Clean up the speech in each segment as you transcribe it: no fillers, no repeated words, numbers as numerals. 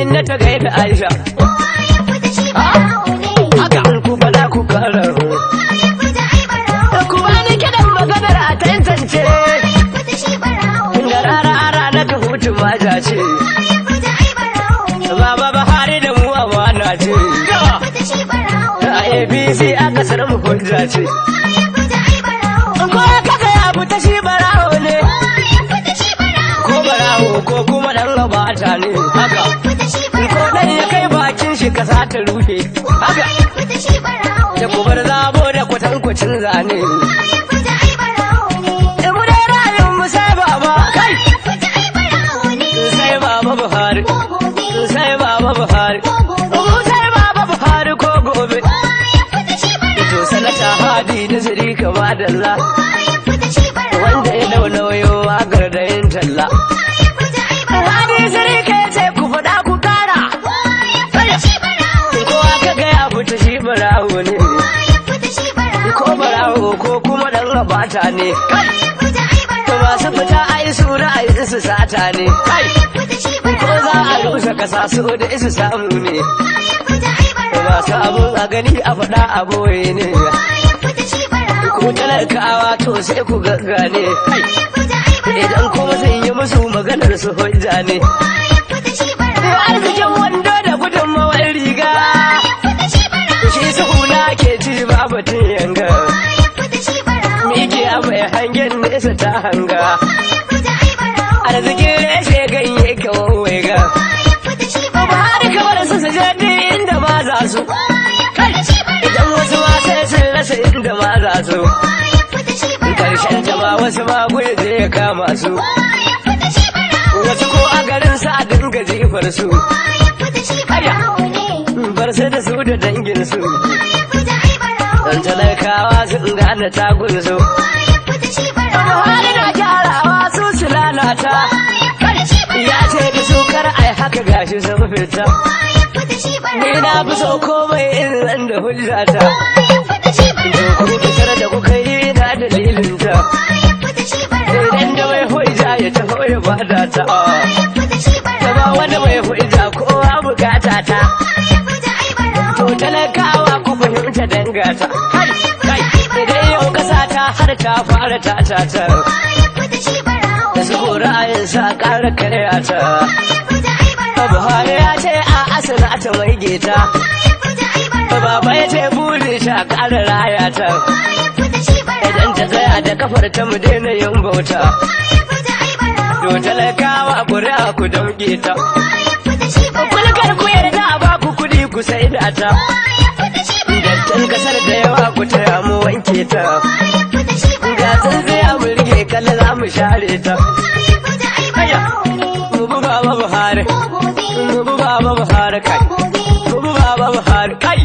inda ta gaida Aisha haka ku fada ku kara ku bani kidan maganar a tantance da rara na ka hutu maja ce baba Buhari da mu amana ce da ABC a kasar mu hujja ce ko kaga ya fita shi barawo ne ko barawo ko kuma dan gabata ne haka ko dan ya kai bakin shi kasa ta rufe haka da kubar zabo da kwatankwacin zane mu dai rayuwar mu sai baba kai sai baba Buhari sai baba Buhari sai baba Buhari ko gobe to sanata Hadi Nazari kama dalla wanda ya nauyo wagar da yin talla Hadi Nazari kai ce ku fada ku kara kowa kaga ya fita shi barawo ne ko barawo ko kuma dan rabata ne to masu fita ai sura ai su sata ne ko za a rusa kasa su da isu samu ne masu abun a gani a faɗa a boye ne ku talakawa to sai ku gaggane idan kuma sun yi musu maganar su hujja ne arzikin wando da gudunmawar riga shi su hula ke ci ba batun yanga mike a mai hangen nesa ta hanga arzikin reshe ganye kawai ga Buhari kamar su je inda ma za su idan wasu ma sai sun rasa inda ma za su karshen jama wasu ma guje ya kama su wasu ko a garin sa a dinga jifar su haya bar sai da su da dangin su dan talakawa sun gane tagun su Buhari na gyarawa su lalata ya ce da su kar ai haka gashi sun fita ni na fi so komai in zan da hujjata ku fitar da kuka yi na dalilinta idan da mai hujja ya taho ya bada ta ta ba wani mai hujja kowa bukata ta to talakawa ku fahimta dangata kai idan yau kasa ta har ta fara ta da su ra'ayin sa ƙara karya ta Buhari ya ce a asina ta mai geta baba ya ce buri ta ƙara raya ta idan ta tsaya da kafar ta mu daina yin bauta to talakawa ƙuri'a ku dauke ta kulkar ku yarda a ba ku kuɗi ku sai da ta dattin kasar da yawa ku taya mu wanke ta ga tsintsiya mu rige kalla za mu share ta mu bu baba Buhari mu bu baba Buhari kai mu bu baba Buhari kai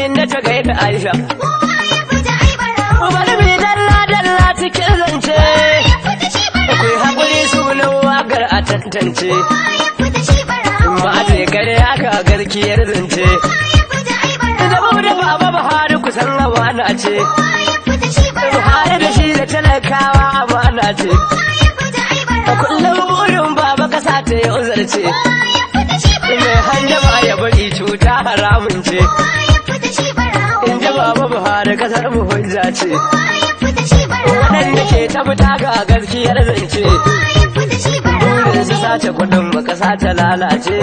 inda ta gaida Aisha bari mu dalla cikin zance ku yi haƙuri sunan waƙar a tantance ma ce kare aka garkiyar zance da mu da baba Buhari kusan amana ce Buhari da shi da talakawa amana ce kullum burin baba kasa ta yi uzarce mai handama ya bari cuta haramun ce in ji baba Buhari kasar mu hujja ce waɗanda ke ta fita ga gaskiyar zance burin su sace kudin ba kasa ta lalace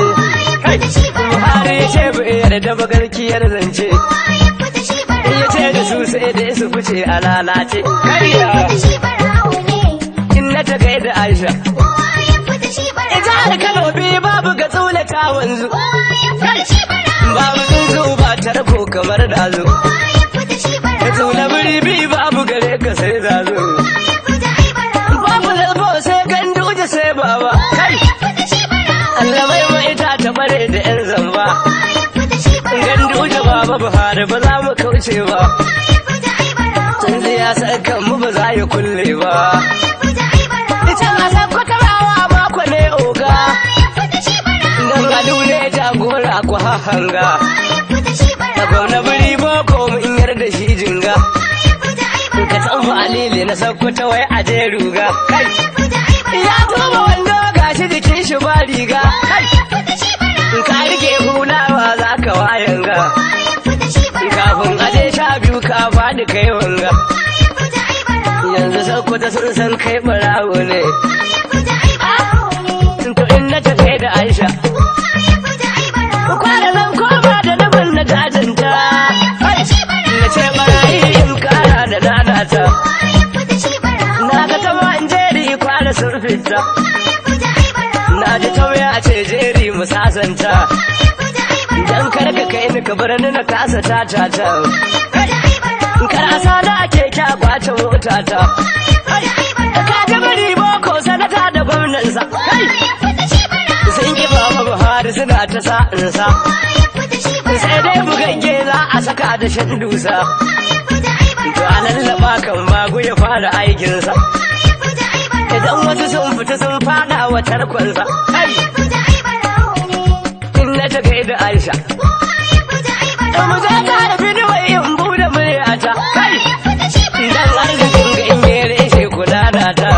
Buhari ya ce bai yarda ba gaskiyar zance ya ce da su sai da su fice a lalace kariya inna ta kai da Aisha ita har Kano biyu babu ga tsula ta wanzu babu tsuntsu ba tarko kamar dazu da tsula biri biyu babu gare ka sai zazo babu zalbo sai ganduje sai baba kai Allah mai ita ta bare da yan zamba ganduje baba Buhari ba za mu kauce ba tsintsiya sakan mu ba za ya kulle ba ita ma san kwatarawa mako ne oga dan alu ne jagora ku hanga da gwamna biri boko mun yarda shi jinga ka san alili na sakkwata wai a je ruga kai ya tuba wanda ga gashi jikin shi ba riga ka rike hulawa za ka wayan ga kafin aje 12 ka faɗi kai wanga yanzu Sokoto sun san kai barawo ne to in na ta kai da Aisha kwana zan koma da nabin na jajanta na ce barayi in kara da nanata na ga tama in jeri kwana sun fita na ji tauya a ce jeri mu sasanta dan karka kai ni ka bar ni na kasa tatata kar asala ake kya kwace motata ka ga bari boko sanata da gwamnansa sun ki baba Buhari suna ta sa'insa sai dai bugagge za a saka da shan dusa to a lallaba kan magu ya fara aikinsa idan wasu sun fita sun fada wa tarkonsa in na ta gaida Aisha mu je ta haifi ni wai in bude muryata dan arzikin ga in yi reshe kula da ta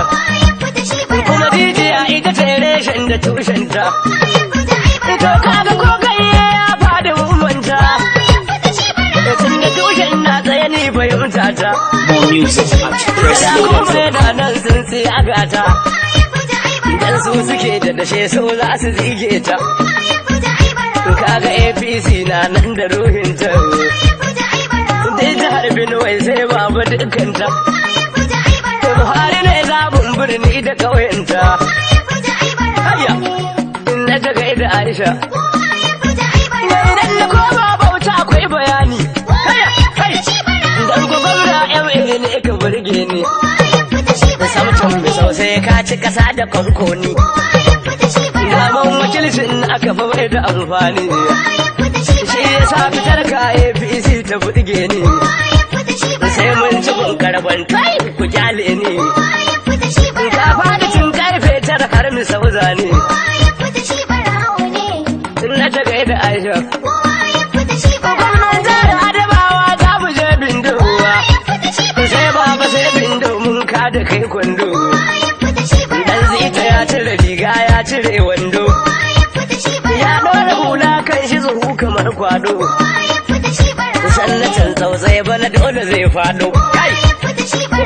kuma jijiya ita ce reshen da tushenta to kaga ko kai ya fadi mumanta tun da tushen na tsaye ni fahimta ta More music at da kuma PressRadio.com. yana nan sun siya gata dan su suke da dashe so za su zige ta kaga APC na nan da ruhinta dai jihar Benue sai babu dukkanta Buhari ne zabun birni da ƙauyenta hayya in na ta gaida Aisha idan na koma bauta akwai bayani hayya kai dan ku gwamna MA ne ka burge ni da samtun mai sosai ka ci kasa da kwankoni daman wakilcin aka fa bai da amfani shi ya sa fitar ka APC ta burge ni sai mun ci karban kai ku kyale ni ka fadi cin karfe 9 har mi sauza ne tun na ta gaida Aisha gwamnan jihar Adamawa za mu je bindowa sai baba sai bindo mun ka da kai kwando dan zita ya cire riga ya cire wando ya ɗora hula kan shi zuhu kamar kwado sannatan tsautsaye bana dole zai faɗo kai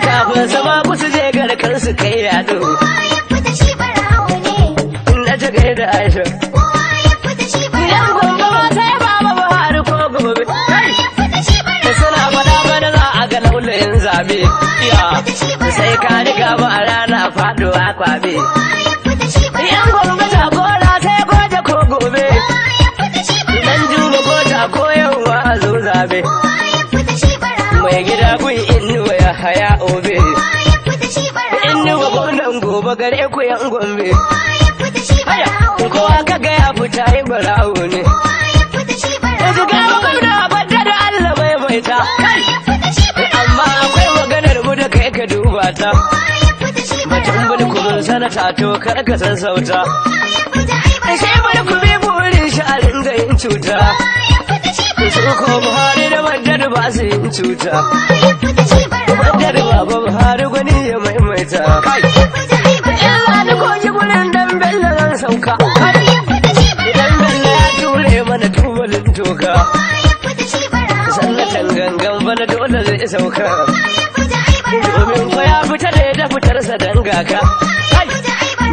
kafin sama kusa je garkar su kai yado na ta gaida Aisha yan gombe ba sai baba Buhari ko gobe kai suna faɗa bana za a ga laulayin zabe ya sai ka riga ba a rana faɗuwa kwabe yan gombe ta gora sai goje ko gobe dan juba gota ko yawa a zo zabe mai gida kun inuwa ya haya obe inuwa gwamnan gobe gare ku yan gombe haya kowa ka ga ya fita yi barawo ne da shiga gwamna badda da Allah bai mai ta kai amma akwai maganar mu da kai ka duba ta batun bulkumin sanata to kar ka san sauta sai bulkumi burin shi a ringa yin cuta su ko Buhari da Badar ba su yin cuta Badar baba Buhari gwani ya maimaita in zani koji gurin dan Bello zan sauka idan Bello ya ture mana tubalin toka sallatan gangan bana dole zai sauka domin ko ya fita da fitarsa dangaka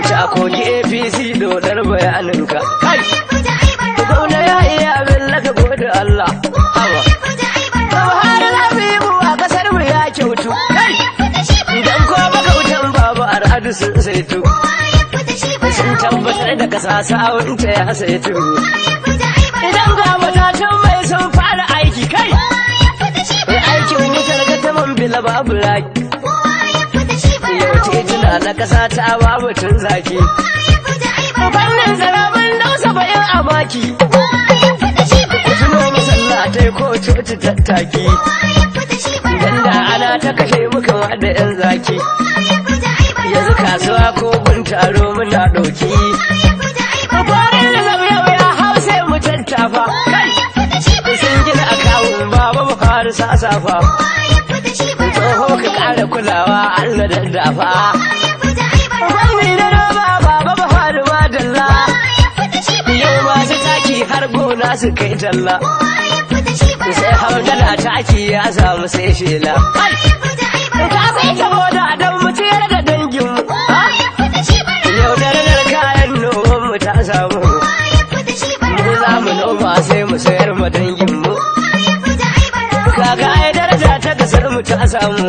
ta koki APC dodar bayaninka gwamna ya iya abin laka gode Allah hawa Buhari Habibu a kasar mu ya kyautu idan ko baka wutan babu al'adu sun saitu sun tabbatar da kasa sawunta ya saitu idan ga matatan mai sun fara aiki kai aikin wutar ga taman bila babu raki yau tituna na kasa ta babu tun zaki fannin zarabin dausa bayan a maki tuno masallatai ko coci tattaki ganda ana ta kashe muka da yan zaki yanzu kasuwa ko gun taro muna ɗauki farin da zama yau ya hau sai mu tattafa kai sun gina akawun baba Buhari sasafa tsoho ka ƙara kulawa Allah daddafa wani da roba baba Buhari bar gona su kai talla sai hamdala taki ya samu sai shela ka sai saboda dan mu ciyar da dangin mu yau da ranar kayan noman mu ta samu mu za mu noma sai mu sayar ma dangin mu kaga ai daraja ta kasar mu ta samu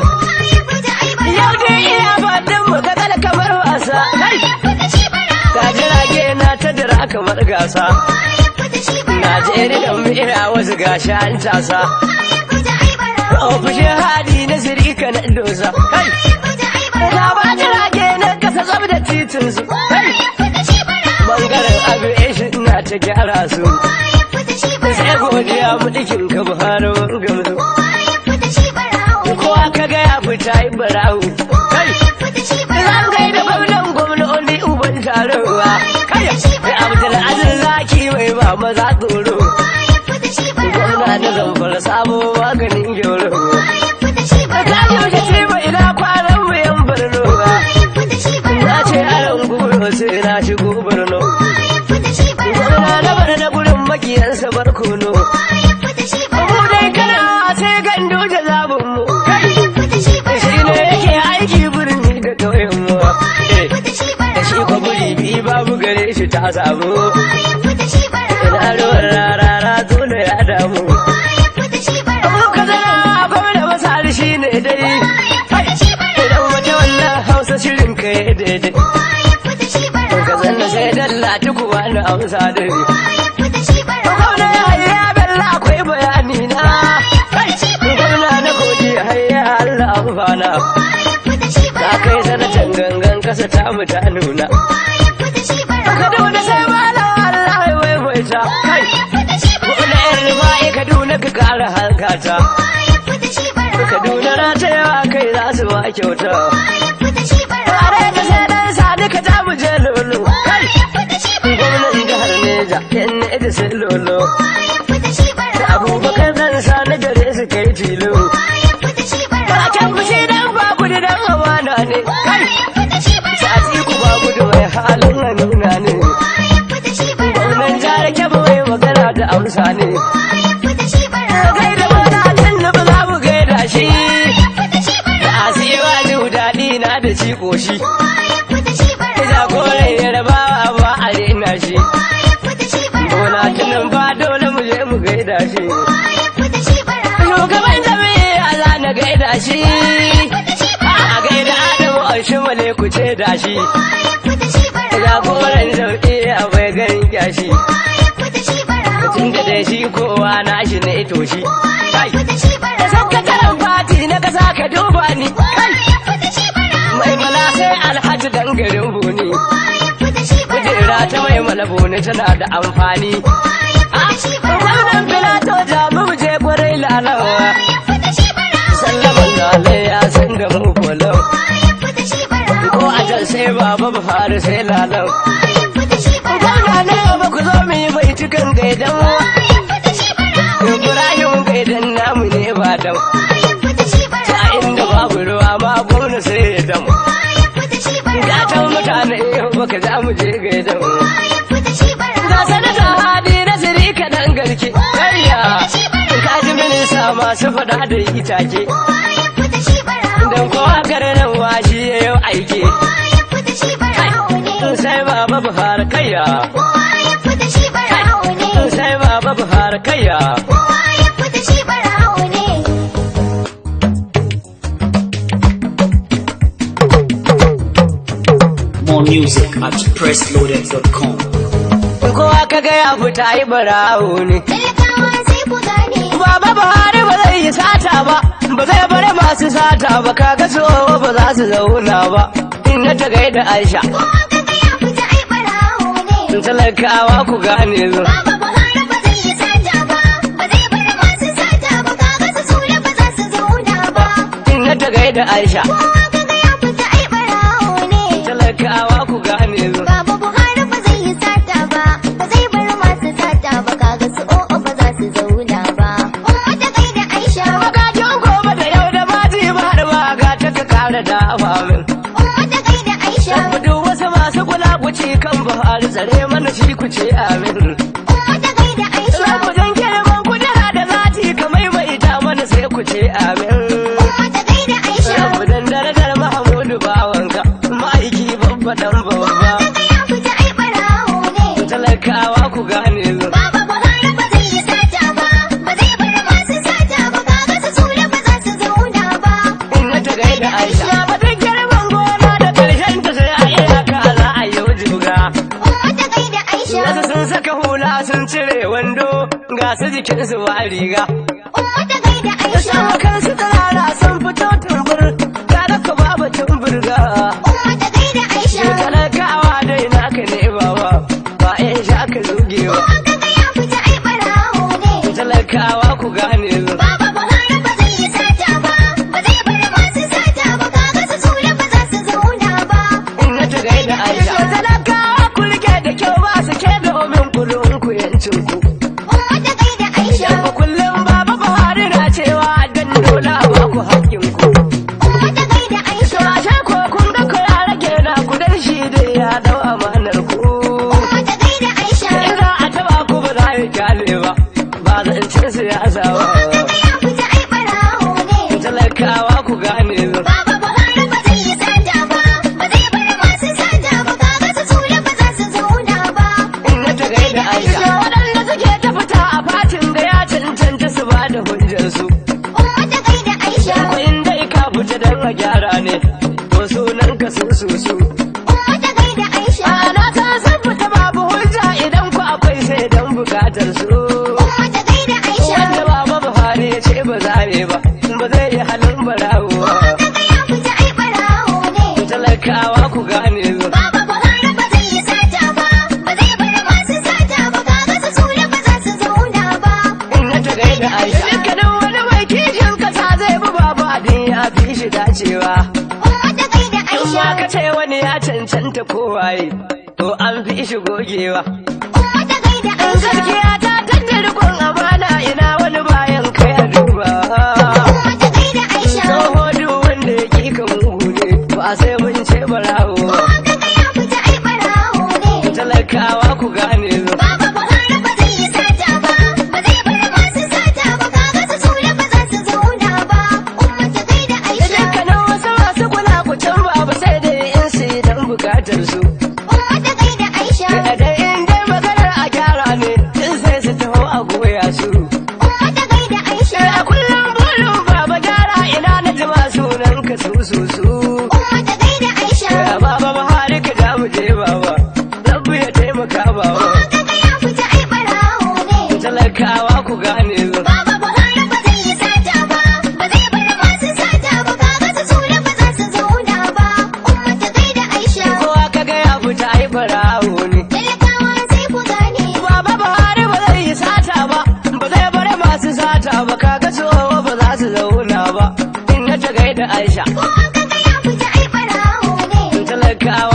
yau dai iya fadin mu ga kala kamar wasa ka jirage na ta dira kamar gasa Najeriya mu ira wasu gashi an tasa ofishin hadi na sirika na dosa na ba jirage na kasa tsab da titinsu bangaren aviation na ta gyara su sai godiya mudikin ka Buhari mun gamsu kowa ka ga ya fita yi barawo zan gaida gwamnoni uban tarowa da Abdulaziz Zaki mai ba maza tsoro gwamna da Zamfara sabo maganin gyoro ta yaushe ce ba ina kwanan mu yan Borno na ce aron guro sai na shigo Borno gwamna na bar da gurin makiyansa barkono mu dai kana sai gandu da zabin mu shi ne yake aiki birni da ƙauyen mu da shi kwa guri bi babu gare shi ta samu ina ruwan rarara dole ya damu mu kaza gwamna masar shi ne dai idan wata wannan hausa shirin ka yi daidai ka zanna sai dalla tukuwa na hausa dai gwamna ya bella akwai bayani na gwamna na kogi hayya Allah amfana ka kai sanatan gangan kasa ta mu ta nuna Kaduna sai malam Allah ya waiwaita kai gwamna yan rufa'i Kaduna ka kara halkata Kaduna na ta yawa kai za su ba kyauta tare da sai dan sani ka ta mu je lolo kai gwamnan jihar Neja yan ne sai lolo da Abubakar dan sani gare su kai tilo ba can fushi dan ba gudu dan amana ne kai sati ku ba gudu mai halin nuna ne gwamnan jihar Kebbi mai magana da amsa ne gaida mana tun da ba za mu gaida shi da asiwa ji daɗi na da ci ƙoshi jagoran yarbawa ba a rena shi bola tunan ba dole mu je mu gaida shi shugaban jami'a za na gaida shi a gaida Adamu Ashimale ku ce da shi jagoran jami'a bai ganin kyashi tun da dai shi kowa na shi ne ito shi da sakataren fati na kasa ka duba ni mai mala sai alhaji dan garin buni kujera ta mai mala buni tana da amfani wannan filato jami'u je kwarai lalawa sallaman lalai ya san da mu kwalau ko a can sai baba Buhari sai lalau gwamna ne ba ku zo mu yi mai cikin gaidan Ibrahim gaidan namu ne ba dam ta inda babu ruwa ma gwamna sai ya damu gatan mutane baka za mu je gaidan ga sanata hadi na siri kaɗan garke kariya kaji minista masu faɗa da itake don kowa nan washi ya yau aike sai baba Buhari kayya sai baba Buhari kayya More music at pressloaded.com. kowa kaga ya fita yi barawo ne baba Buhari ba zai yi sata ba ba zai bari masu sata ba kaga so ba za su zauna ba in na ta gaida Aisha talakawa ku gane zo in na ta gaida Aisha talakawa ku gane zo da dafa min duk wasu masu kula kuci kan Buhari tsare mana shi ku ce amin dan babba kaga ya fita ai barawo ne. talakawa ku gane zu Baba Buhari ba zai yi sata ba, ba zai bar masu sata ba, kaga su sule ba za su zauna ba. in ta gaida Aisha ba ta girman gona da karshen ta sai a iyaka za a yi wujuga Umma ta gaida Aisha, wasu sun saka hula sun cire wando ga su jikinsu ba riga Umma ta gaida da Aisha, sama kansu tsirara sun fito tumbur kada ka ba batun burga Umma ta gaida Aisha. talakawa dai naka ne baba ba in sha ka zuge ba Kaga ya fita ai barawo ne. talakawa ku gane zu Baba Buhari ba zai yi sata ba, ba zai bar masu sata ba, kaga su sule ba za su zauna ba. in ta gaida Aisha talakawa ku rike da kyau ba su ke domin kullum ku yancin ku Umma ta gaida Aisha, ba kullum baba Buhari na cewa dan dole a ba ku haƙƙin ku Umma ta gaida to Aisha, ashe ko kun ga ko ya rage na ku dan shi dai ya dau amanar ku Umma ta gaida Aisha. in za a taba ku ba za ya kyale ba ba zancen siyasa ba Kaga ya fita ai barawo ne. talakawa ku gane zu Baba Buhari ba zai yi sata ba, ba zai bar masu sata ba, kaga su sule ba za su zauna ba. in ta gaida Aisha waɗanda suke ta fita a fatin da ya cancanta su ba da hujjarsu Umma ta gaida Aisha, ko in dai ka fita dan a gyara ne to sunan ka su Umma ta gaida Aisha, ana ta sun fita babu hujja idan ku akwai sai dan bukatar su Umma ta gaida Aisha. wanda baba Buhari ya ce ba za yi ba ba zai yi halin barawo Kaga ya fita ai barawo ne. talakawa ku gane zu Baba Buhari ba zai yi sata ba, ba zai bar masu sata ba, kaga su sule ba za su zauna ba. in ta gaida Aisha dukkanin wani mai kishin kasa zai bi babu abin ya fi shi dacewa Umma ta gaida in Aisha, ma ka ce wani ya cancanta kowaye to an fi shi gogewa Umma ta gaida in Aisha, gaskiya ta tadda rikon amana ina wani bayan kai a duba Umma ta gaida Aisha. tsoho duk wanda ya ƙi ka mugu ne ba sai mun ce barawo Kaga ya fita ai barawo ne. talakawa ku gane zu Baba Buhari ba zai yi sata ba, ba zai bar masu sata ba, kaga su sule ba za su zauna ba. Umma ta gaida da Aisha, dukkanin wasu masu kula ku can babu sai dai in su yi don bukatar su Umma ta gaida Aisha, da in dai maganar a gyara ne in sai su taho a goya su Umma ta gaida Aisha, a kullum burin baba gyara ina na jima sunan ka su Umma ta gaida Aisha. baba Buhari ka ja mu je baba rabbu ya taimaka baba Kaga ya fita ai barawo ne. talakawa ku gane zu Baba Buhari ba zai yi sata ba, ba zai bar masu sata ba, kaga su sule ba za su zauna ba. Umma ta gaida Aisha, kowa ka ga ya fita ai barawo ne talakawa sai ku gane. baba Buhari ba zai yi sata ba ba zai bar masu sata ba kaga tsoho ba za su zauna ba in ta gaida Aisha Kaga ya fita ai barawo ne. talakawa